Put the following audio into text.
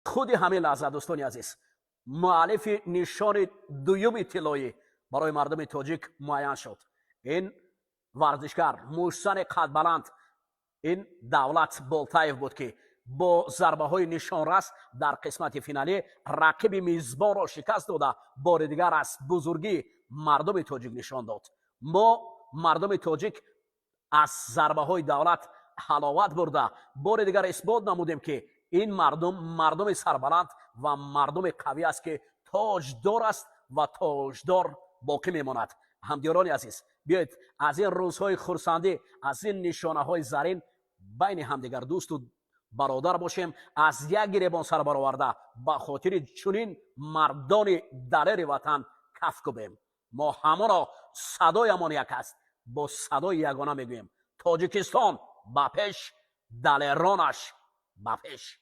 خود همین لحظه دوستان عزیز مؤلف نشان دوم طلایی برای مردم تاجیک معین شد. این ورزشکار محسن قدبلند، این دولت بولتاєв بود که با ضربه های نشانرس در قسمت فینالی رقیب میزبان را شکست داده بار دیگر از بزرگی مردم تاجیک نشان داد. ما مردم تاجیک از ضربه های دولت حلاوت برده بار دیگر اثبات نمودیم که این مردم سربلند و مردم قوی است که تاجدار است و تاجدار باقی میماند. همدیران عزیز، بیایید از این روزهای خرسندی، از این نشانه های زرین بین همدیگر دوست و برادر باشیم، از یک گریبان سر برآورده با خاطر چنین مردان دلیر وطن کف کوبیم. ما همانا صدایمان یک است، با صدای یگانه میگوییم تاجیکستان با پیش، دلیرانش با پیش.